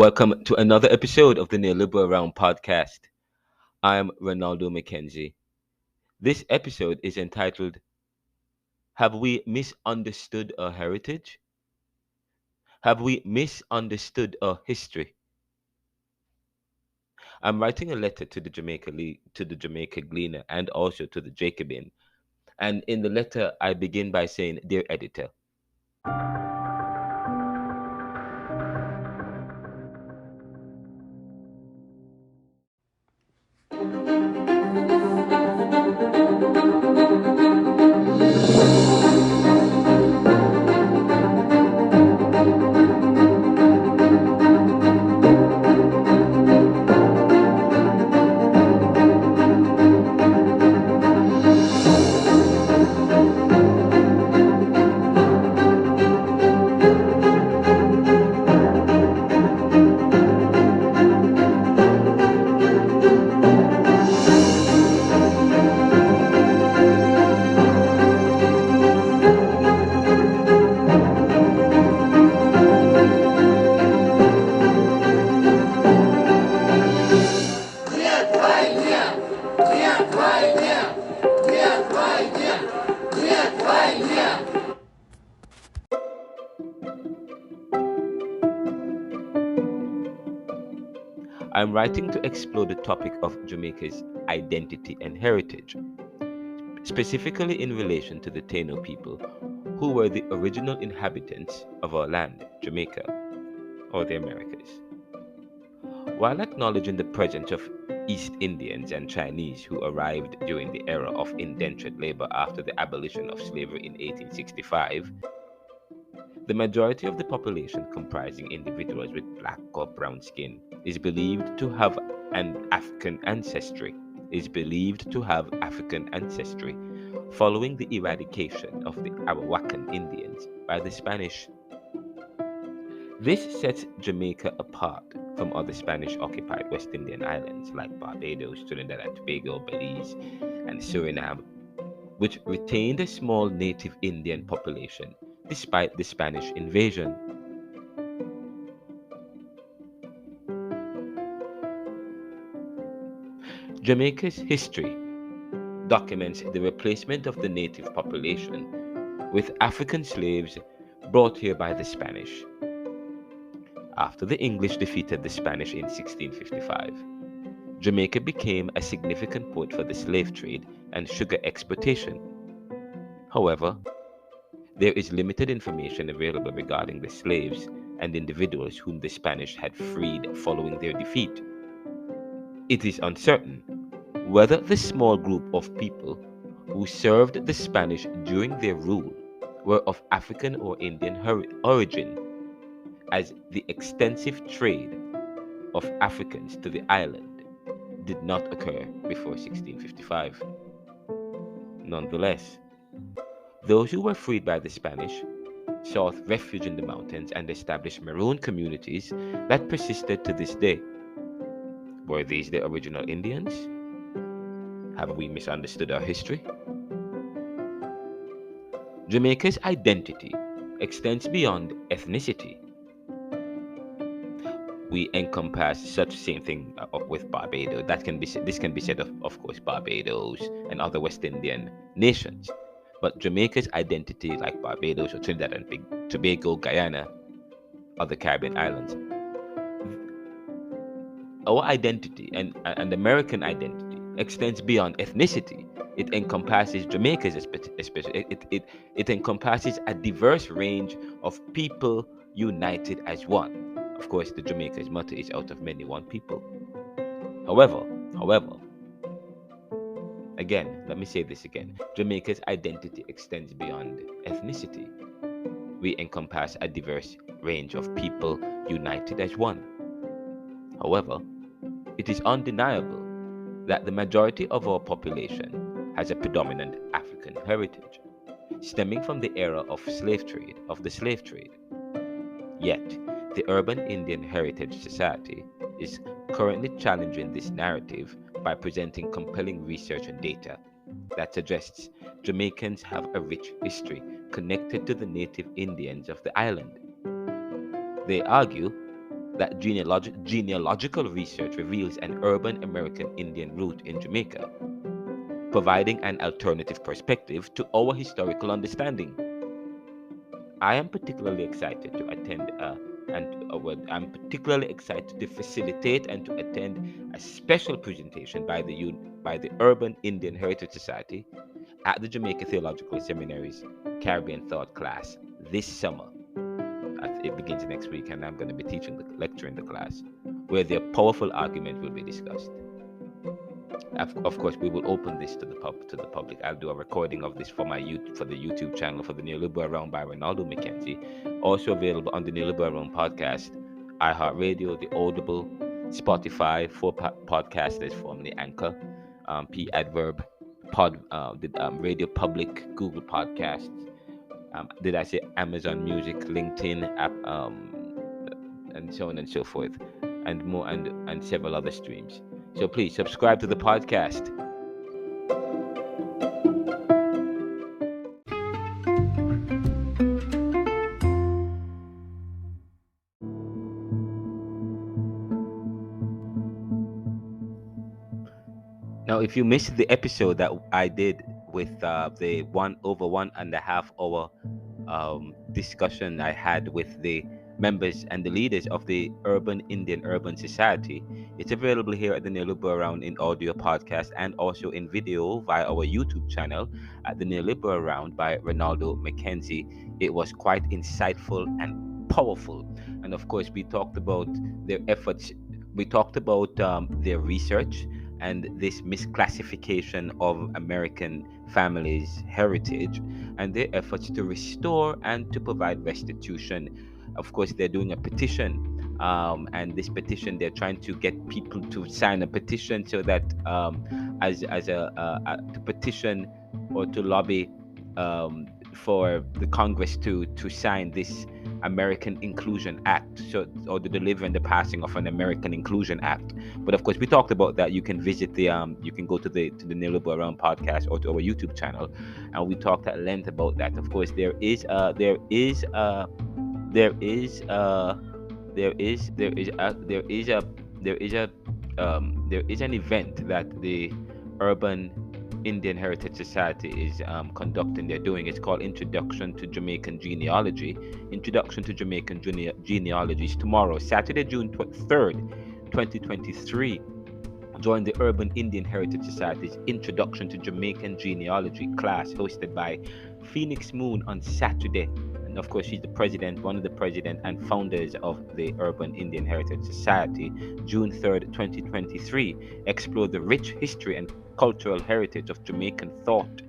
Welcome to another episode of the Neoliberal Round podcast. I'm Ronaldo McKenzie. This episode is entitled Have We Misunderstood Our Heritage? Have we misunderstood our history? I'm writing a letter to the Jamaica Gleaner and also to the Jacobin. And in the letter, I begin by saying, Dear editor, I'm writing to explore the topic of Jamaica's identity and heritage, specifically in relation to the Taino people, who were the original inhabitants of our land, Jamaica, or the Americas. While acknowledging the presence of East Indians and Chinese who arrived during the era of indentured labor after the abolition of slavery in 1865, the majority of the population, comprising individuals with black or brown skin, is believed to have African ancestry, following the eradication of the Arawakan Indians by the Spanish. This sets Jamaica apart from other Spanish-occupied West Indian islands like Barbados, Trinidad and Tobago, Belize, and Surinam, which retained a small native Indian population despite the Spanish invasion. Jamaica's history documents the replacement of the native population with African slaves brought here by the Spanish. After the English defeated the Spanish in 1655, Jamaica became a significant port for the slave trade and sugar exportation. However, there is limited information available regarding the slaves and individuals whom the Spanish had freed following their defeat. It is uncertain whether the small group of people who served the Spanish during their rule were of African or Indian origin, as the extensive trade of Africans to the island did not occur before 1655. Nonetheless, those who were freed by the Spanish sought refuge in the mountains and established maroon communities that persisted to this day. Were these the original Indians? Have we misunderstood our history? Jamaica's identity extends beyond ethnicity. We encompass such same thing with Barbados. This can be said of course, Barbados and other West Indian nations. But Jamaica's identity, like Barbados or Trinidad and Tobago, Guyana, other Caribbean islands, our identity and American identity extends beyond ethnicity. It encompasses Jamaica's especially. It encompasses a diverse range of people united as one. Of course, the Jamaica's motto is "Out of many, one people." However, again, let me say this again. Jamaica's identity extends beyond ethnicity. We encompass a diverse range of people united as one. However, it is undeniable that the majority of our population has a predominant African heritage, stemming from the era of the slave trade. Yet, the Urban Indian Heritage Society is currently challenging this narrative by presenting compelling research and data that suggests Jamaicans have a rich history connected to the native Indians of the island. They argue that genealogical research reveals an urban American Indian root in Jamaica, providing an alternative perspective to our historical understanding. I am particularly excited to attend I'm particularly excited to facilitate and to attend a special presentation by the Urban Indian Heritage Society at the Jamaica Theological Seminary's Caribbean Thought class this summer. It begins next week, and I'm going to be lecturing the class, where their powerful argument will be discussed. Of course, we will open this to the public. I'll do a recording of this for the YouTube channel for the Neoliberal Round by Ronaldo McKenzie, also available on the Neoliberal Round podcast, iHeartRadio, the Audible, Spotify, for podcasters, formerly Anchor, P Adverb, Radio Public, Google Podcasts. Did I say Amazon Music, LinkedIn app, and so on and so forth, and more, and several other streams. So please subscribe to the podcast. Now, if you missed the episode that I did with the 1.5 hour discussion I had with the members and the leaders of the Urban Indian Urban Society, it's available here at the Neoliberal Round in audio podcast and also in video via our YouTube channel at the Neoliberal Round by Ronaldo McKenzie. It was quite insightful and powerful. And of course, we talked about their efforts. We talked about their research and this misclassification of American families' heritage and their efforts to restore and to provide restitution. Of course, they're doing a petition, and this petition, they're trying to get people to sign a petition so that to petition or to lobby for the Congress to sign this American Inclusion Act, or the deliver and the passing of an American Inclusion Act. But of course, we talked about that. You can visit you can go to the Neoliberal Round podcast or to our YouTube channel, and we talked at length about that. Of course, there is an event that the Urban Indian Heritage Society is conducting. They're doing. It's called Introduction to Jamaican Genealogy. Introduction to Jamaican Genealogy is tomorrow, Saturday, June 3rd, 2023. Join the Urban Indian Heritage Society's Introduction to Jamaican Genealogy class, hosted by Phoenix Moon on Saturday. And of course, she's one of the president and founders of the Urban Indian Heritage Society. June 3rd, 2023. Explore the rich history and cultural heritage of Jamaican thought,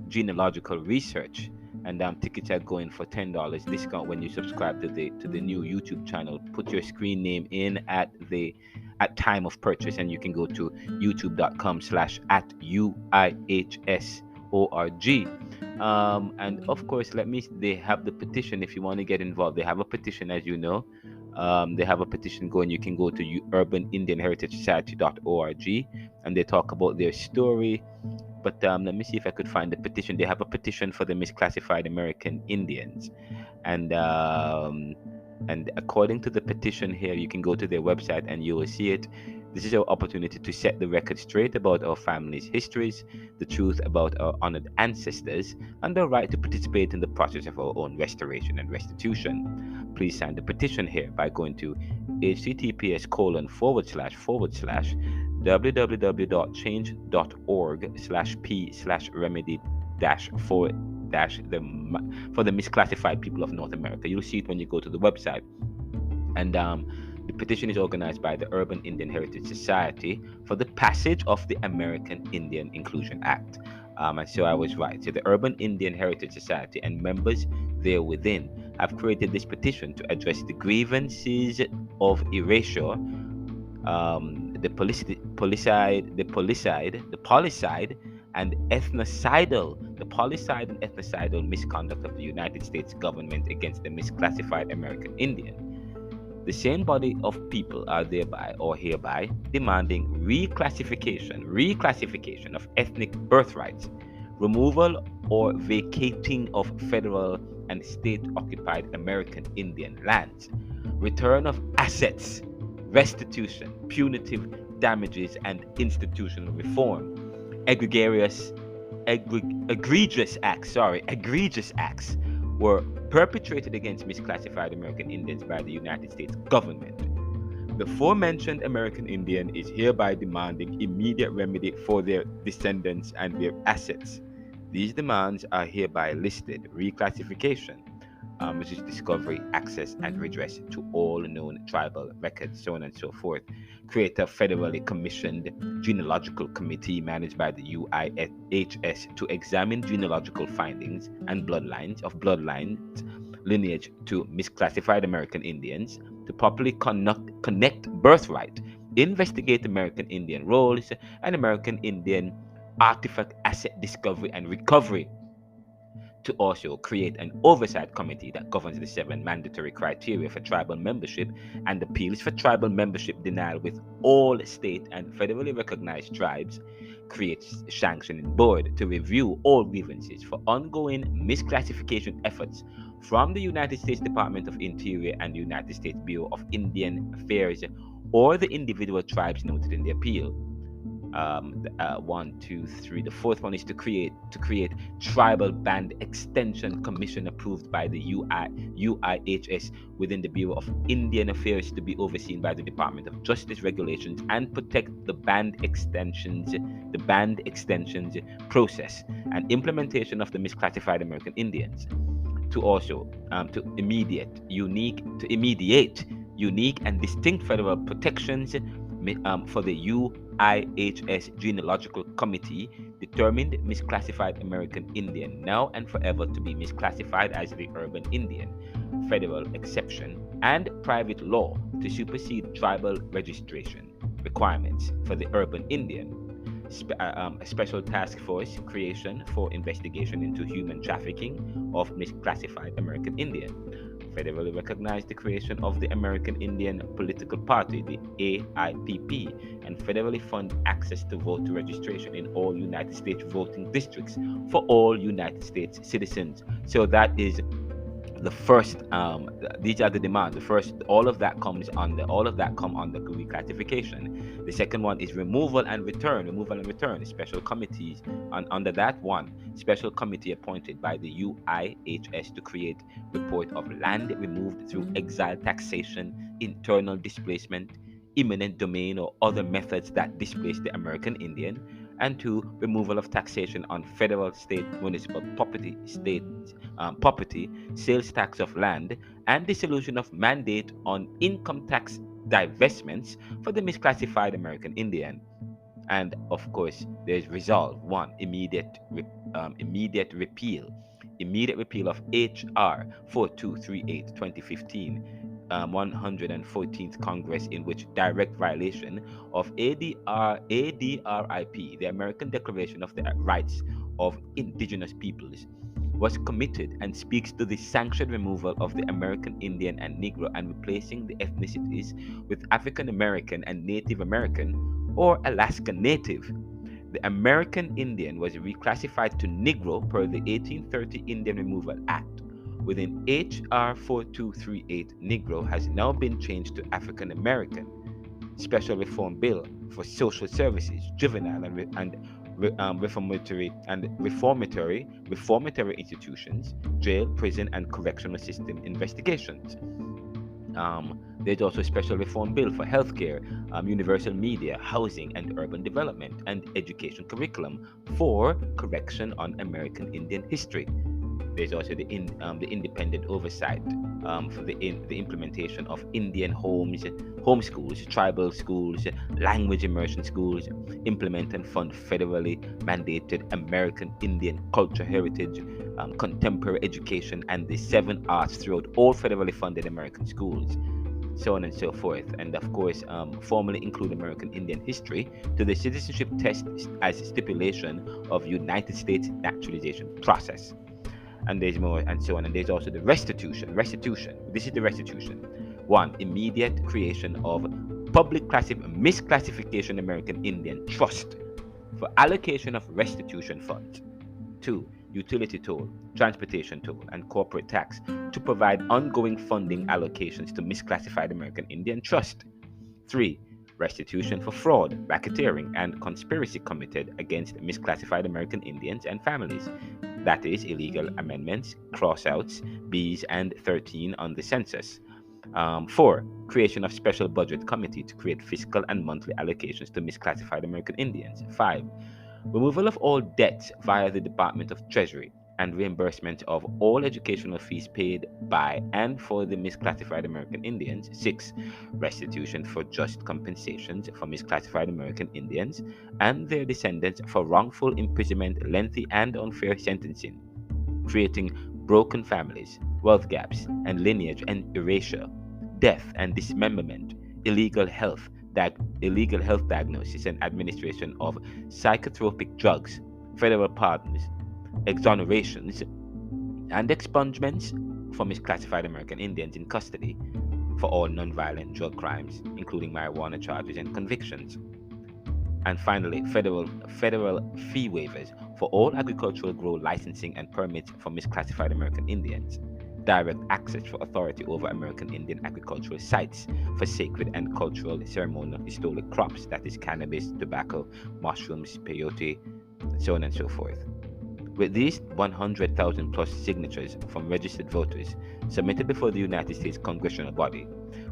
genealogical research, and tickets are going for $10 discount when you subscribe to the new YouTube channel. Put your screen name in at time of purchase, and you can go to youtube.com/@UIHSORG. And of course, they have the petition. If you want to get involved, they have a petition, as you know. They have a petition going. You can go to urbanindianheritagesociety.org, and they talk about their story. But let me see if I could find the petition. They have a petition for the misclassified American Indians, and according to the petition here, you can go to their website and you will see it. This is our opportunity to set the record straight about our families' histories, the truth about our honored ancestors, and the right to participate in the process of our own restoration and restitution. Please sign the petition here by going to https://www.change.org/p/remedy-for the misclassified people of North America. You'll see it when you go to the website. And the petition is organized by the Urban Indian Heritage Society for the passage of the American Indian Inclusion Act. And so I was right. So the Urban Indian Heritage Society and members there within have created this petition to address the grievances of erasure, the policide and ethnocidal misconduct of the United States government against the misclassified American Indian. The same body of people are hereby demanding reclassification of ethnic birthrights, removal or vacating of federal and state-occupied American Indian lands, return of assets, restitution, punitive damages, and institutional reform. Egregious, egregious acts were perpetrated against misclassified American Indians by the United States government. The aforementioned American Indian is hereby demanding immediate remedy for their descendants and their assets. These demands are hereby listed: reclassification, which is discovery, access, and redress to all known tribal records, so on and so forth. Create a federally commissioned genealogical committee managed by the UIHS to examine genealogical findings and bloodlines lineage to misclassified American Indians, to properly connect birthright, investigate American Indian roles, and American Indian artifact asset discovery and recovery, to also create an oversight committee that governs the 7 mandatory criteria for tribal membership and appeals for tribal membership denial with all state and federally recognized tribes, creates a sanctioning board to review all grievances for ongoing misclassification efforts from the United States Department of Interior and the United States Bureau of Indian Affairs or the individual tribes noted in the appeal. 1, 2, 3. The fourth one is to create tribal band extension commission approved by the UIHS within the Bureau of Indian Affairs to be overseen by the Department of Justice regulations and protect the band extensions process and implementation of the misclassified American Indians. To also to immediate unique and distinct federal protections for the UIHS Genealogical Committee determined misclassified American Indian now and forever to be misclassified as the urban Indian, federal exception, and private law to supersede tribal registration requirements for the urban Indian. A special task force creation for investigation into human trafficking of misclassified American Indian. Federally recognized the creation of the American Indian Political Party, the AIPP, and federally fund access to voter registration in all United States voting districts for all United States citizens. So that is the first. These are the demands. The first, all of that come under reclassification. The second one is removal and return. Special committees, and under that one, special committee appointed by the UIHS to create report of land removed through exile, taxation, internal displacement, eminent domain, or other methods that displace the American Indian, and 2, removal of taxation on federal, state, municipal property, sales tax of land, and dissolution of mandate on income tax divestments for the misclassified American Indian. And of course, there's resolve 1, immediate repeal of HR 4238 2015, 114th Congress, in which direct violation of ADRIP, the American Declaration of the Rights of Indigenous Peoples, was committed, and speaks to the sanctioned removal of the American Indian and Negro and replacing the ethnicities with African American and Native American or Alaskan Native. The American Indian was reclassified to Negro per the 1830 Indian Removal Act. Within HR 4238, Negro has now been changed to African American. Special Reform Bill for Social Services, Juvenile and reformatory institutions, jail, prison, and correctional system investigations. There's also a special reform bill for healthcare, universal media, housing, and urban development, and education curriculum for correction on American Indian history. There's also the independent oversight for the implementation of Indian home schools, tribal schools, language immersion schools, implement and fund federally mandated American Indian culture heritage, contemporary education, and the 7 arts throughout all federally funded American schools, so on and so forth. And of course, formally include American Indian history to the citizenship test as stipulation of United States naturalization process. And there's more, and so on. And there's also the restitution. This is the restitution. 1, immediate creation of public misclassification American Indian trust for allocation of restitution funds. 2. Utility toll, transportation toll, and corporate tax to provide ongoing funding allocations to misclassified American Indian Trust. 3. Restitution for fraud, racketeering, and conspiracy committed against misclassified American Indians and families. That is, illegal amendments, crossouts, Bs, and 13 on the census. 4. Creation of special budget committee to create fiscal and monthly allocations to misclassified American Indians. 5. Removal of all debts via the Department of Treasury and reimbursement of all educational fees paid by and for the misclassified American Indians. 6. Restitution for just compensations for misclassified American Indians and their descendants for wrongful imprisonment, lengthy and unfair sentencing, creating broken families, wealth gaps, and lineage and erasure, death and dismemberment, illegal health diagnosis and administration of psychotropic drugs, federal pardons, exonerations, and expungements for misclassified American Indians in custody for all nonviolent drug crimes, including marijuana charges and convictions. And finally, federal fee waivers for all agricultural grow licensing and permits for misclassified American Indians. Direct access for authority over American Indian agricultural sites for sacred and cultural ceremonial historic crops, that is cannabis, tobacco, mushrooms, peyote, so on and so forth. With these 100,000 plus signatures from registered voters submitted before the United States congressional body,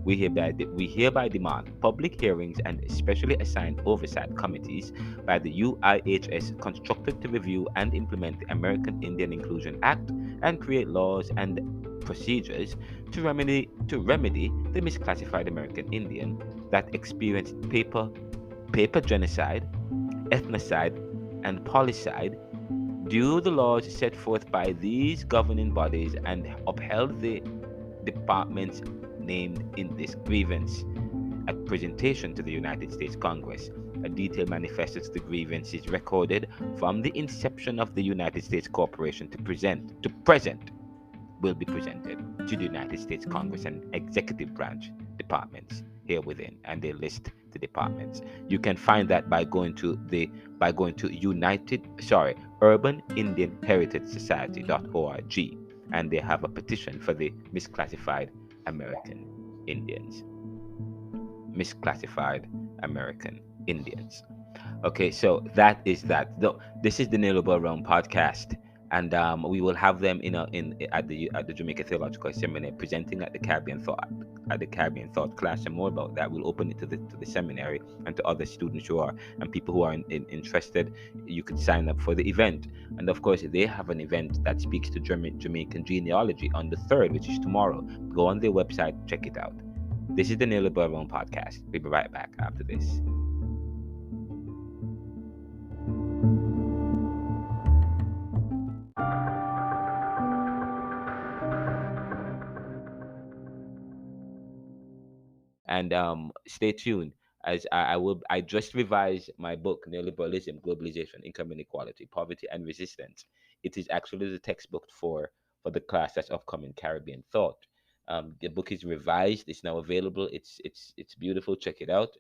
we hereby demand public hearings and specially assigned oversight committees by the UIHS constructed to review and implement the American Indian Inclusion Act and create laws and procedures to remedy the misclassified American Indian that experienced paper genocide, ethnocide, and policide due the laws set forth by these governing bodies and upheld the departments named in this grievance. At presentation to the United States Congress, a detailed manifesto to the grievances recorded from the inception of the United States Corporation to present will be presented to the United States Congress and executive branch departments here within, and they list the departments. You can find that by going to Urban Indian Heritage Society.org, and they have a petition for the misclassified American Indians. Misclassified American Indians. Okay, so that is that. This is the Neoliberal Realm podcast, and we will have them at the Jamaica Theological Seminary presenting at the Caribbean Thought class, and more about that. We'll open it to the seminary and to other students and people who are interested. You could sign up for the event, and of course they have an event that speaks to Jamaican genealogy on the 3rd, which is tomorrow. Go on their website, check it out. This is the Neoliberal Realm podcast. We'll be right back after this. And stay tuned, as I just revised my book, Neoliberalism, Globalization, Income Inequality, Poverty and Resistance. It is actually the textbook for the class that's upcoming, Caribbean Thought. The book is revised. It's now available. It's beautiful. Check it out.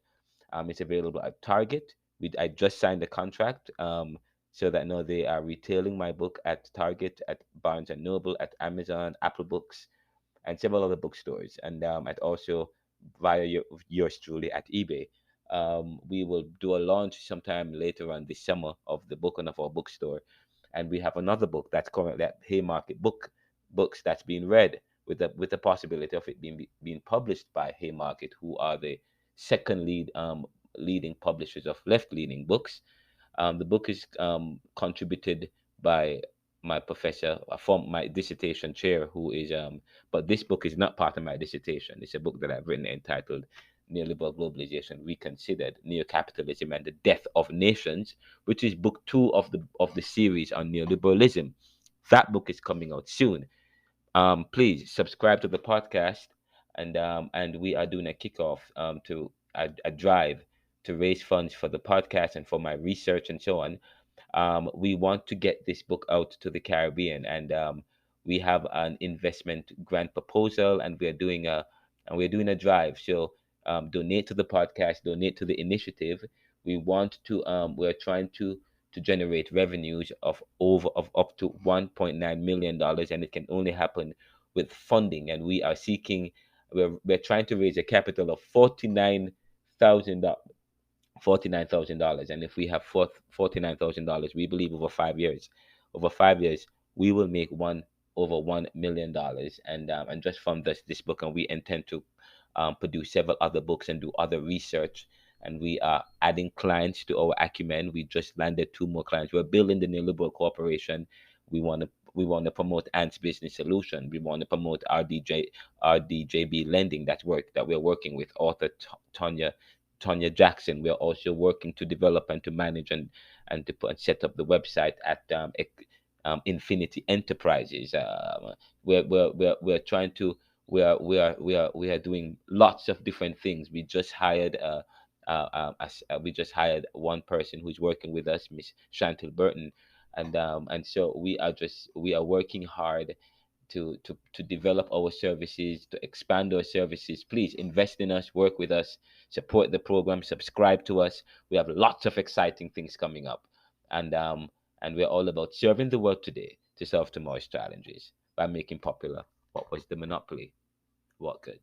It's available at Target. I just signed the contract, so that now they are retailing my book at Target, at Barnes and Noble, at Amazon, Apple Books, and several other bookstores, and at also via yours truly at eBay. We will do a launch sometime later on this summer of the book on of our bookstore, and we have another book that's currently at Haymarket Books that's being read, with the possibility of it being published by Haymarket, who are the second leading publishers of left leaning books. The book is contributed by my professor, from my dissertation chair, who is but this book is not part of my dissertation. It's a book that I've written entitled Neoliberal Globalization Reconsidered, Neocapitalism and the Death of Nations, which is book 2 of the series on neoliberalism. That book is coming out soon. Please subscribe to the podcast, and we are doing a kickoff to a drive to raise funds for the podcast and for my research and so on. We want to get this book out to the Caribbean, and we have an investment grant proposal, and we're doing a drive. So donate to the podcast, donate to the initiative. We're trying to generate revenues of up to $1.9 million, and it can only happen with funding. And we are seeking, we're trying to raise a capital of thousand $49,000. And if we have $49,000, we believe over 5 years, we will make over $1 million. And just from this book, and we intend to produce several other books and do other research. And we are adding clients to our acumen. We just landed two more clients. We're building the Neoliberal Corporation. We want to promote Ants Business Solution. We want to promote RDJB Lending, that we're working with author Tonya Jackson. We are also working to develop and to manage and to put and set up the website at Infinity Enterprises. We're trying to we are doing lots of different things. We just hired one person who's working with us, Miss Chantal Burton, and so we are working hard to develop our services, to expand our services. Please invest in us, work with us, support the program, subscribe to us. We have lots of exciting things coming up, and we're all about serving the world today to solve tomorrow's challenges by making popular what was the monopoly. What good?